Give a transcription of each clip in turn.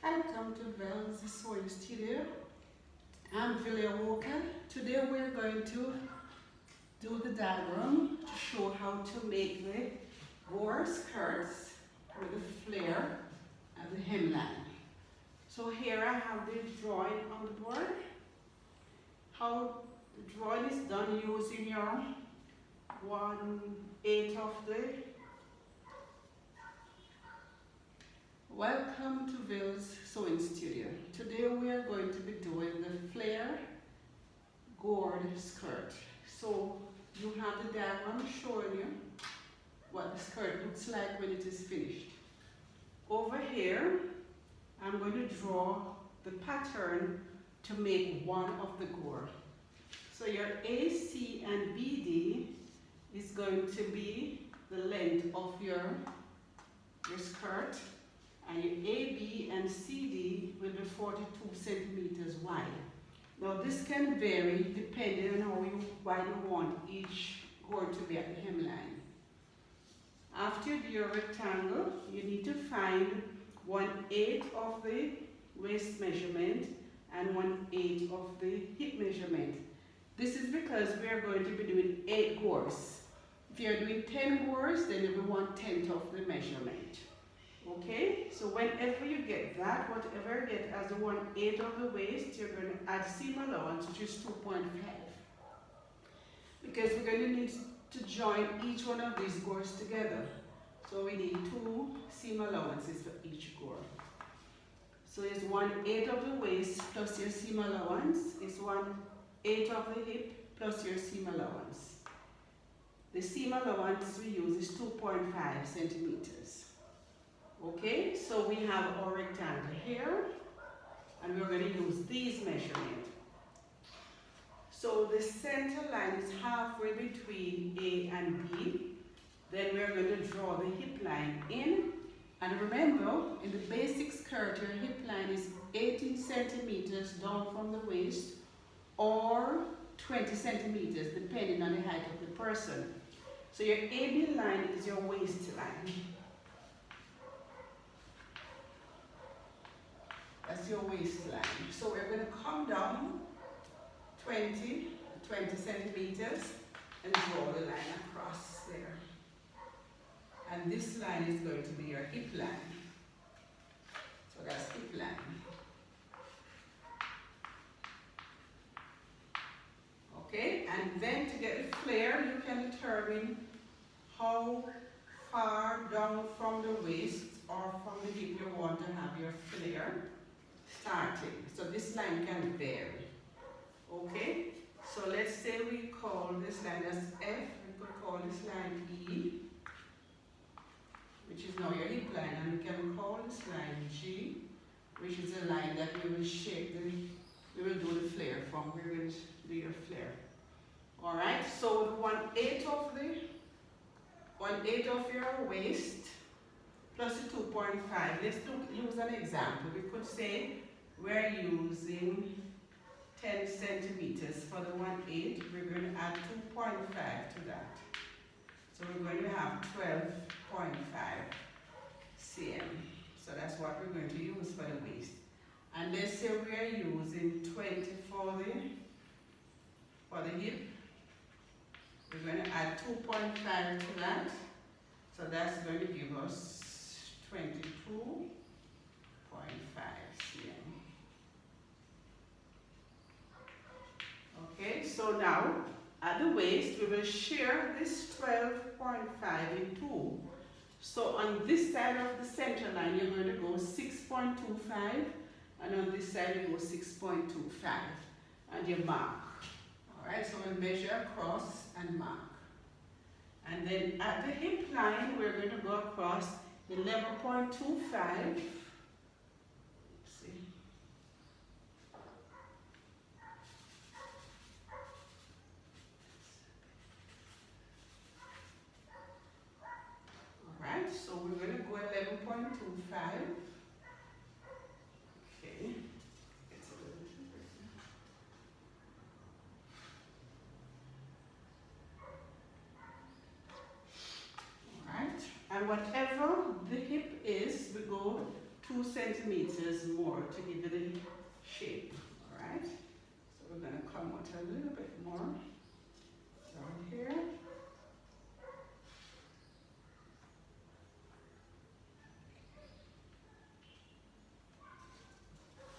Welcome to Belle's Sewing Studio. I'm Julia Walker. Today we're going to do the diagram to show how to make the gore skirts with the flare and the hemline. So here I have the drawing on the board. How the drawing is done using your 1/8 of the. Welcome to Ville's Sewing Studio. Today we are going to be doing the flare gored skirt. So you have the diagram showing you what the skirt looks like when it is finished. Over here, I'm going to draw the pattern to make one of the gore. So your AC and BD is going to be the length of your skirt, and your AB and CD will be 42 centimeters wide. Now this can vary depending on how wide you want each gore to be at the hemline. After you do your rectangle, you need to find 1/8 of the waist measurement and 1/8 of the hip measurement. This is because we are going to be doing 8 gores. If you are doing 10 gores, then it will be 1/10 of the measurement. Okay, so whenever you get that, whatever you get as the 1/8 of the waist, you're going to add seam allowance, which is 2.5. Because we're going to need to join each one of these gores together. So we need 2 seam allowances for each gore. So it's 1/8 of the waist plus your seam allowance. It's 1/8 of the hip plus your seam allowance. The seam allowance we use is 2.5 centimeters. Okay, so we have our rectangle here, and we're going to use these measurements. So the center line is halfway between A and B. Then we're going to draw the hip line in. And remember, in the basic skirt, your hip line is 18 centimeters down from the waist, or 20 centimeters, depending on the height of the person. So your AB line is your waistline. That's your waistline. So we're going to come down 20 centimeters and draw the line across there. And this line is going to be your hip line. So that's hip line. Okay, and then to get the flare, you can determine how far down from the waist or from the hip you want to have your flare starting. So this line can vary. Okay, so let's say we call this line as F, we could call this line E, which is now your hip line, and we can call this line G, which is the line that we will shape we will do the flare from. We will do your flare. Alright, so the 1/8 of your waist plus the 2.5. Let's use an example. We could say we're using 10 centimeters for the 1/8. We're going to add 2.5 to that. So we're going to have 12.5 cm. So that's what we're going to use for the waist. And let's say we're using 20 for the hip. We're going to add 2.5 to that. So that's going to give us 22.5 cm. Okay, so now at the waist we will share this 12.5 in 2. So on this side of the center line you're going to go 6.25, and on this side you go 6.25, and you mark. Alright, so we'll measure across and mark. And then at the hip line we're going to go across 11.25. So we're going to go 11.25. Okay. It's a little bit Alright. And whatever the hip is, we go 2 centimeters more to give it a shape. Alright? So we're going to come out a little bit more down here.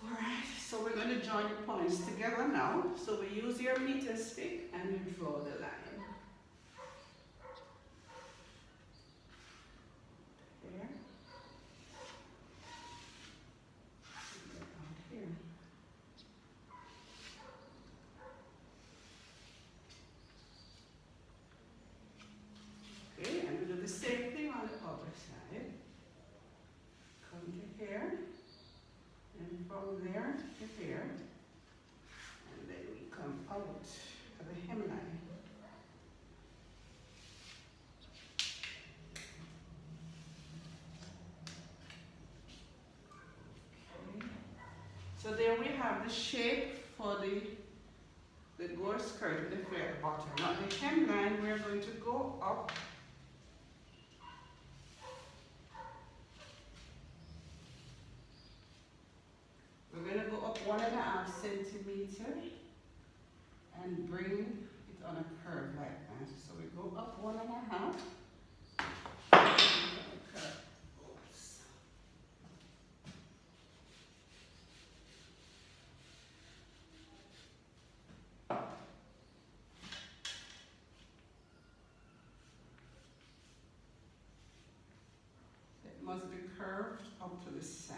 Alright, so we're going to join the points together now. So we use your meter stick and you draw the line. Here. And here. Okay, and we do the same thing on the other side. Come to here. And from there to here, and then we come out of the hemline. Okay. So there we have the shape for the gore skirt with the flare at the bottom. Now the hemline, we're going to go up . We're going to go up 1.5 centimeters and bring it on a curve like that. So we go up 1.5. It must be curved up to the side.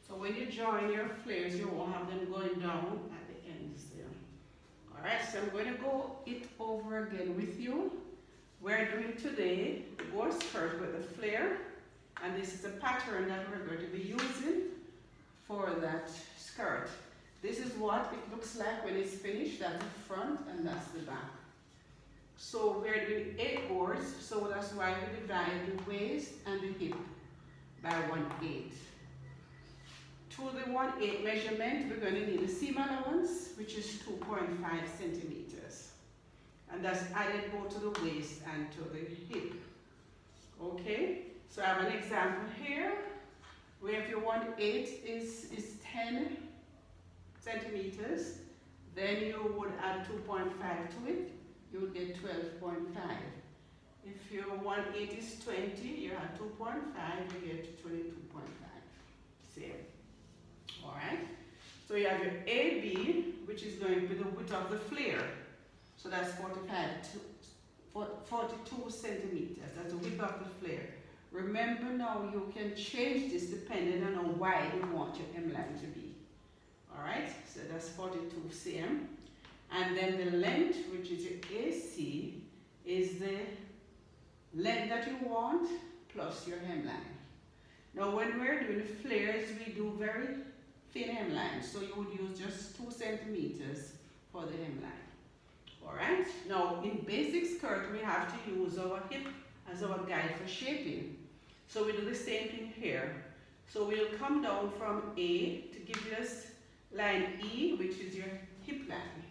So when you join your flares, you won't have them going down at the ends there. Alright, so I'm going to go it over again with you. We're doing today the gore skirt with the flare, and this is the pattern that we're going to be using for that skirt. This is what it looks like when it's finished. That's the front and that's the back. So we're doing 8 gores, so that's why we divide the waist and the hip by 1/8. To the 1/8 measurement, we're going to need a seam allowance, which is 2.5 centimeters. And that's added both to the waist and to the hip. Okay, so I have an example here, where if your 1/8 is 10 centimeters, then you would add 2.5 to it, you would get 12.5. If your 1/8 is 20, you add 2.5, you get 22.5. Same. Alright, so you have your AB, which is going to be the width of the flare. So that's 42 centimeters. That's the width of the flare. Remember now, you can change this depending on how wide you want your hemline to be. Alright, so that's 42 cm. And then the length, which is your AC, is the length that you want plus your hemline. Now when we're doing flares, we do very thin hemline, so you would use just 2 centimeters for the hemline. Alright, now in basic skirt, we have to use our hip as our guide for shaping. So we do the same thing here. So we'll come down from A to give us line E, which is your hip line.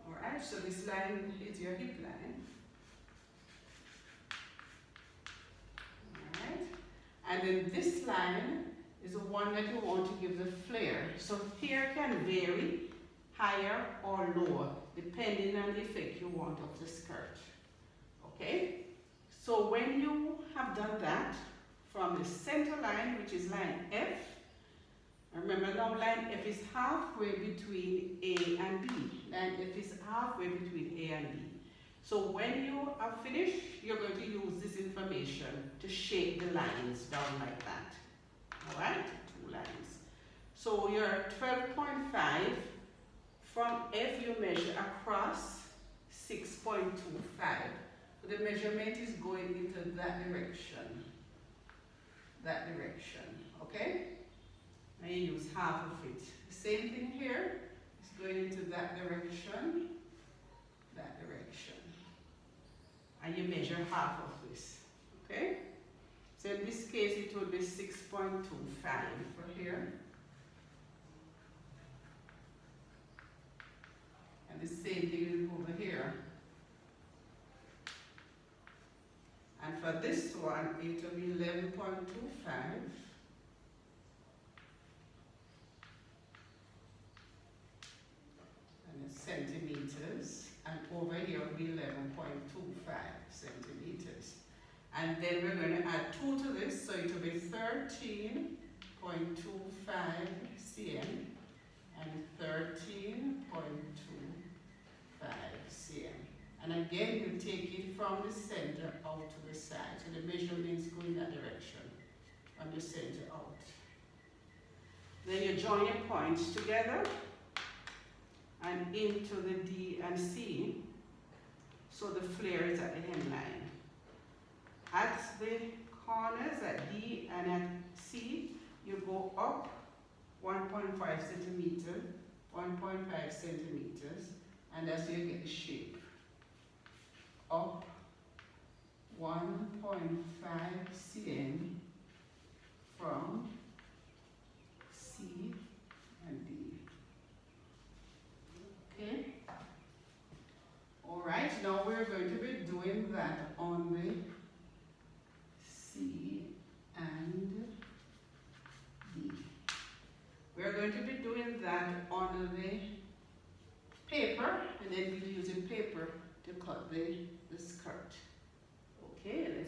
Alright, so this line is your hip line. Alright, and then this line is the one that you want to give the flare. So here can vary higher or lower depending on the effect you want of the skirt. Okay, so when you have done that, from the center line, which is line F, remember now line F is halfway between A and B. Line F is halfway between A and B. So when you are finished, you're going to use this information to shape the lines down like that. Alright, 2 lines. So your 12.5, from F you measure across 6.25. So the measurement is going into that direction. That direction, okay? And you use half of it. The same thing here, it's going into that direction, that direction. And you measure half of this, okay? So in this case, it would be 6.25 for here. And the same thing over here. And for this one, it will be 11.25. Centimeters, and over here will be 11.25 centimeters. And then we're going to add 2 to this, so it will be 13.25 cm and 13.25 cm. And again, you take it from the center out to the side, so the measurements go in that direction, from the center out. Then you join your points together and into the D and C, so the flare is at the hemline. At the corners, at D and at C, you go up 1.5 centimeters, 1.5 centimeters, and that's where you get the shape. Up 1.5 cm from C and D. Okay. All right, now we're going to be doing that on the C and D. We're going to be doing that on the paper, and then we'll be using paper to cut the skirt. Okay,